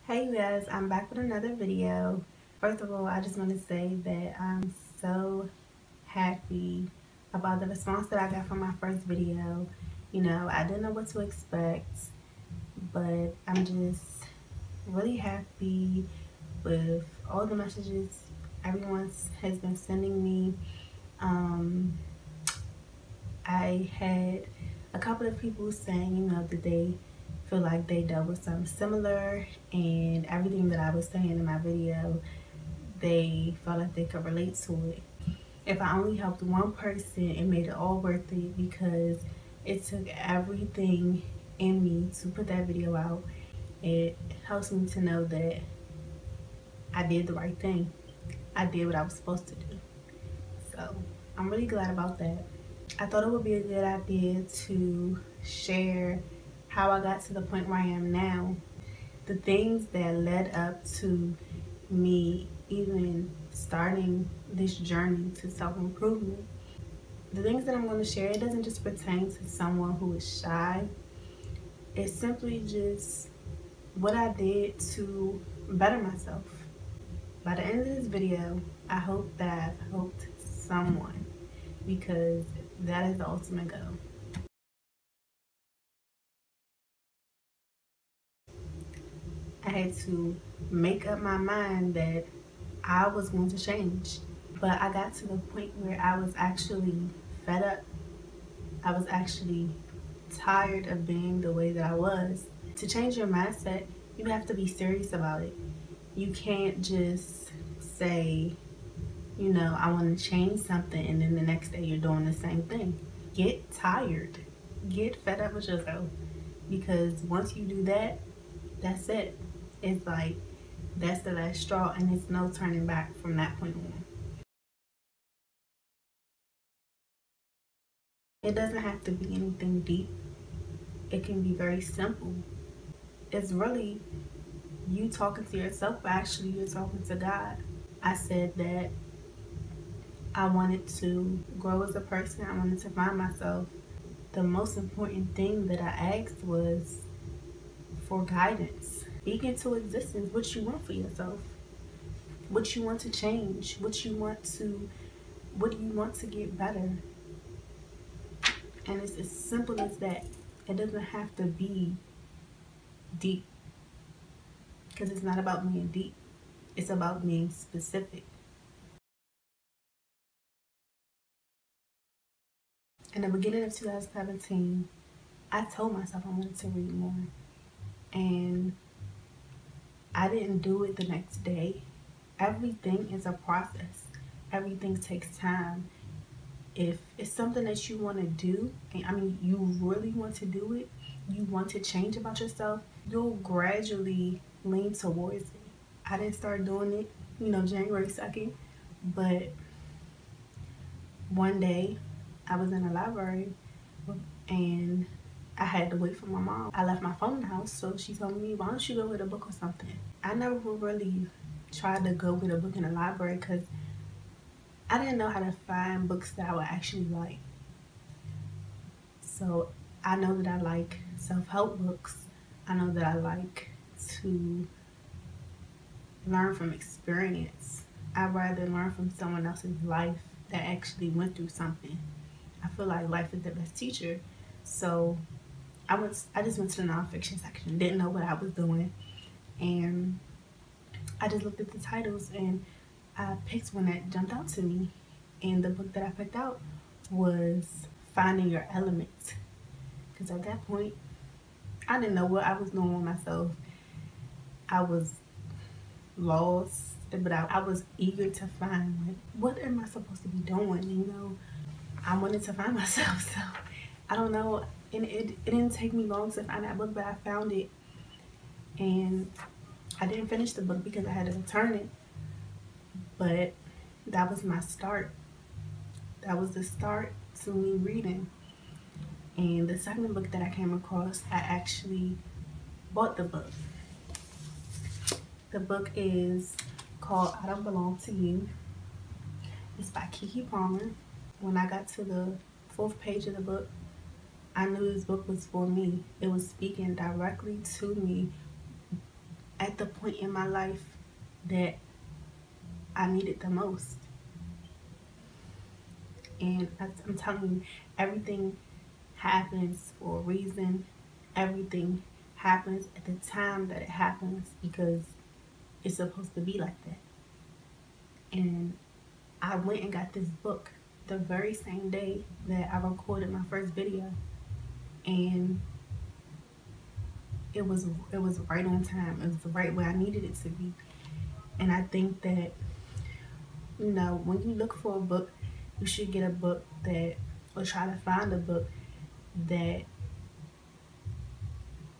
Hey you guys, I'm back with another video. First of all, I just want to say that I'm so happy about the response that I got from my first video. You know, I didn't know what to expect, but I'm just really happy with all the messages everyone has been sending me. I had a couple of people saying, that they feel like they dealt with something similar, and everything that I was saying in my video, they felt like they could relate to it. If I only helped one person, it made it all worth it, because it took everything in me to put that video out. It helps me to know that I did the right thing. I did what I was supposed to do. So I'm really glad about that. I thought it would be a good idea to share how I got to the point where I am now. The things that led up to me even starting this journey to self-improvement. The things that I'm going to share, it doesn't just pertain to someone who is shy. It's simply just what I did to better myself. By the end of this video, I hope that I've helped someone, because that is the ultimate goal. I had to make up my mind that I was going to change. But I got to the point where I was actually fed up. I was actually tired of being the way that I was. To change your mindset, you have to be serious about it. You can't just say, I want to change something, and then the next day you're doing the same thing. Get tired. Get fed up with yourself. Because once you do that, that's it. It's like, that's the last straw, and there's no turning back from that point on. It doesn't have to be anything deep. It can be very simple. It's really you talking to yourself, but actually you're talking to God. I said that I wanted to grow as a person. I wanted to find myself. The most important thing that I asked was for guidance. Speak into existence what you want for yourself, what you want to change, what do you want to get better. And it's as simple as that. It doesn't have to be deep, because it's not about being deep. It's about being specific. In the beginning of 2017, I told myself I wanted to read more. And I didn't do it the next day. Everything is a process. Everything takes time. If it's something that you want to do, and you really want to do it, you want to change about yourself, you'll gradually lean towards it. I didn't start doing it, January 2nd, but one day I was in the library and I had to wait for my mom. I left my phone in the house, so she told me, why don't you go get a book or something? I never really tried to go get a book in the library because I didn't know how to find books that I would actually like. So I know that I like self-help books. I know that I like to learn from experience. I'd rather learn from someone else's life that actually went through something. I feel like life is the best teacher. So I just went to the nonfiction section, didn't know what I was doing, and I just looked at the titles and I picked one that jumped out to me. And the book that I picked out was Finding Your Element. Because at that point, I didn't know what I was doing with myself. I was lost, but I was eager to find, like, what am I supposed to be doing? I wanted to find myself. So I don't know, and it didn't take me long to find that book, but I found it. And I didn't finish the book because I had to return it, but that was my start. That was the start to me reading. And the second book that I came across, I actually bought the book. The book is called I Don't Belong to You. It's by Kiki Palmer. When I got to the 4th page of the book, I knew this book was for me. It was speaking directly to me at the point in my life that I needed the most. And I'm telling you, everything happens for a reason. Everything happens at the time that it happens because it's supposed to be like that. And I went and got this book the very same day that I recorded my first video, and it was right on time. It was the right way I needed it to be. And I think that, you know, when you look for a book, you should get a book that, or try to find a book that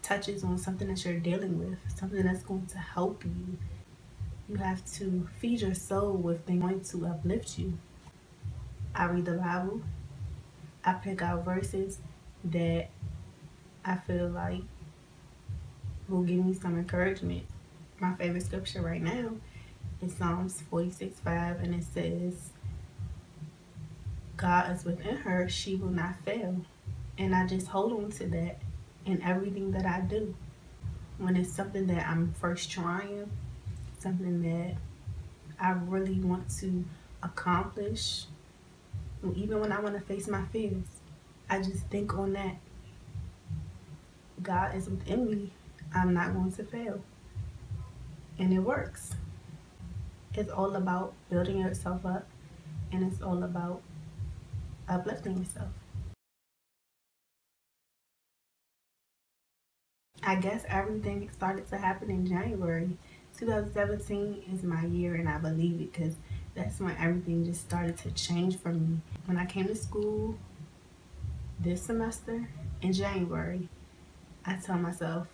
touches on something that you're dealing with, something that's going to help you. You have to feed your soul with things going to uplift you. I read the Bible. I pick out verses that I feel like will give me some encouragement. My favorite scripture right now is Psalms 46:5, and it says, God is within her, she will not fail. And I just hold on to that in everything that I do. When it's something that I'm first trying, something that I really want to accomplish, even when I want to face my fears, I just think on that. God is within me. I'm not going to fail. And it works. It's all about building yourself up, and it's all about uplifting yourself. I guess everything started to happen in January. 2017 is my year, and I believe it because that's when everything just started to change for me. When I came to school this semester in January, I tell myself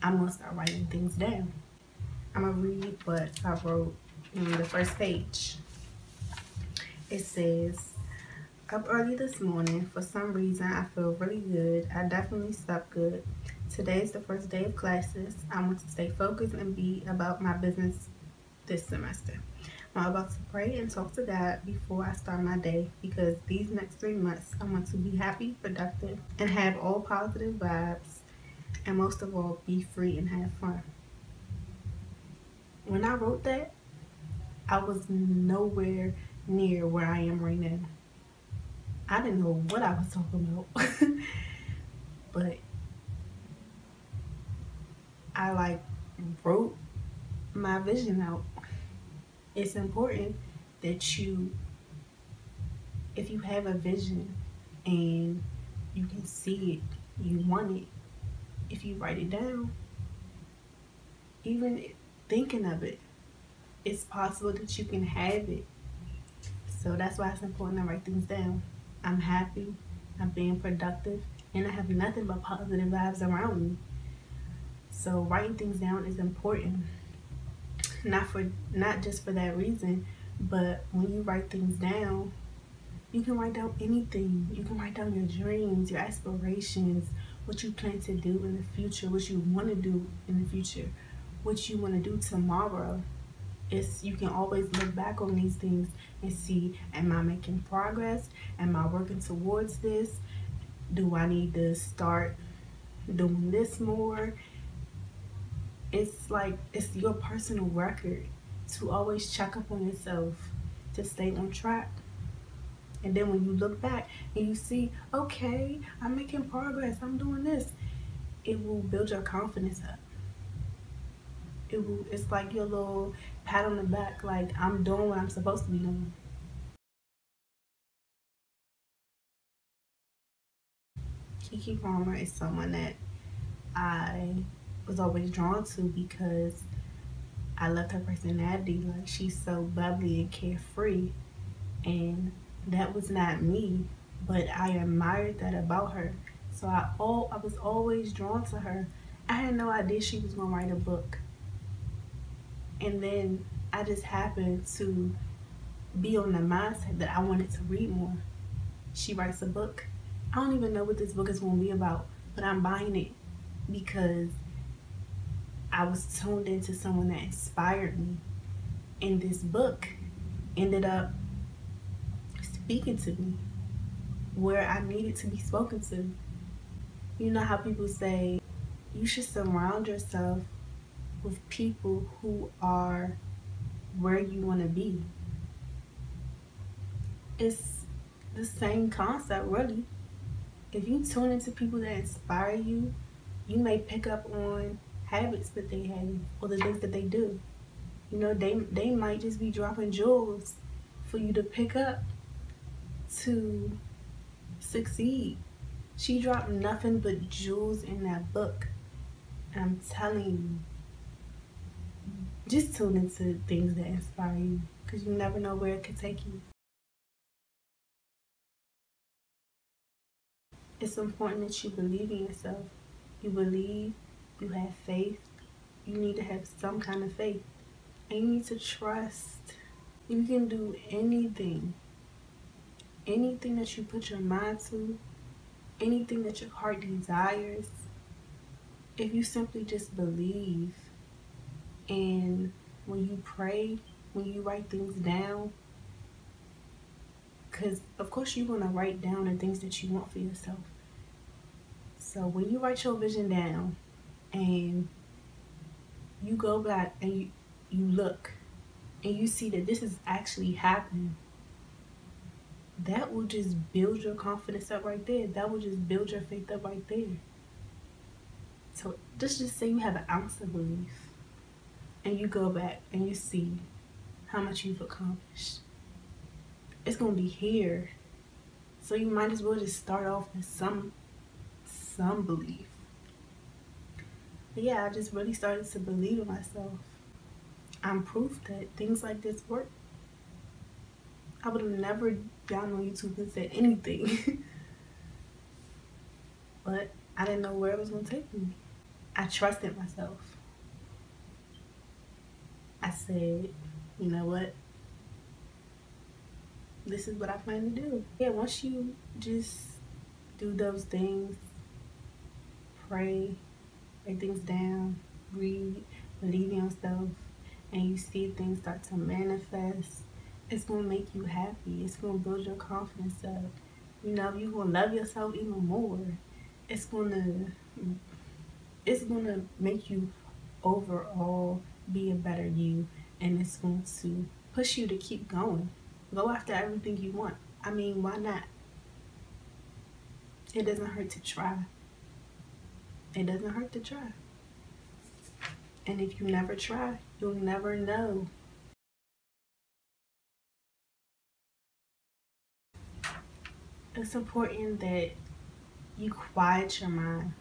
I'm going to start writing things down. I'm going to read what I wrote on the first page. It says, up early this morning. For some reason, I feel really good. I definitely slept good. Today is the first day of classes. I want to stay focused and be about my business this semester. I'm about to pray and talk to God before I start my day, because these next 3 months, I want to be happy, productive, and have all positive vibes, and most of all, be free and have fun. When I wrote that, I was nowhere near where I am right now. I didn't know what I was talking about. But I wrote my vision out. It's important that if you have a vision and you can see it, you want it, if you write it down, even thinking of it, it's possible that you can have it. So that's why it's important to write things down. I'm happy, I'm being productive, and I have nothing but positive vibes around me. So writing things down is important. Not just for that reason, but when you write things down, you can write down anything. You can write down your dreams, your aspirations, what you plan to do in the future, what you want to do in the future, what you want to do tomorrow. You can always look back on these things and see, am I making progress? Am I working towards this? Do I need to start doing this more? It's like, it's your personal record to always check up on yourself, to stay on track. And then when you look back and you see, okay, I'm making progress, I'm doing this, it will build your confidence up. It's like your little pat on the back, like, I'm doing what I'm supposed to be doing. Keke Palmer is someone that I was always drawn to because I loved her personality. Like, she's so bubbly and carefree, and that was not me, but I admired that about her. So I was always drawn to her. I had no idea she was gonna write a book, and then I just happened to be on the mindset that I wanted to read more. She writes a book. I don't even know what this book is gonna be about, but I'm buying it because I was tuned into someone that inspired me, and this book ended up speaking to me where I needed to be spoken to. You know how people say you should surround yourself with people who are where you want to be. It's the same concept, really. If you tune into people that inspire you, you may pick up on habits that they have or the things that they do. You know, they might just be dropping jewels for you to pick up to succeed. She dropped nothing but jewels in that book. And I'm telling you, just tune into things that inspire you, because you never know where it could take you. It's important that you believe in yourself. You believe, you have faith. You need to have some kind of faith. And you need to trust. You can do anything. Anything that you put your mind to, anything that your heart desires, if you simply just believe. And when you pray, when you write things down, because of course you're going to write down the things that you want for yourself. So when you write your vision down and you go back and you look and you see that this is actually happening, that will just build your confidence up right there. That will just build your faith up right there. So just say you have an ounce of belief and you go back and you see how much you've accomplished. It's going to be here. So you might as well just start off with some belief. But yeah, I just really started to believe in myself. I'm proof that things like this work. I would have never gotten on YouTube and said anything. But I didn't know where it was going to take me. I trusted myself. I said, you know what? This is what I plan to do. Yeah, once you just do those things, pray, write things down, read, believe in yourself, and you see things start to manifest, it's going to make you happy. It's going to build your confidence up. You know, you're going to love yourself even more. It's going to make you overall be a better you, and it's going to push you to keep going. Go after everything you want. I mean, why not? It doesn't hurt to try. It doesn't hurt to try. And if you never try, you'll never know. It's important that you quiet your mind.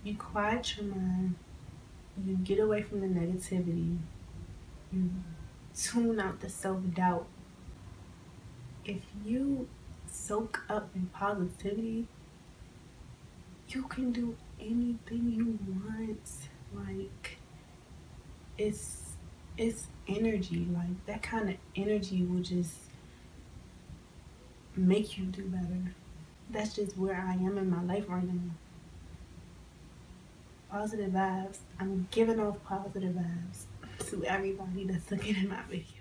You quiet your mind. You get away from the negativity. You tune out the self-doubt. If you soak up in positivity, you can do anything you want. Like, it's energy. Like, that kind of energy will just make you do better. That's just where I am in my life right now. Positive vibes. I'm giving off positive vibes to everybody that's looking at my video.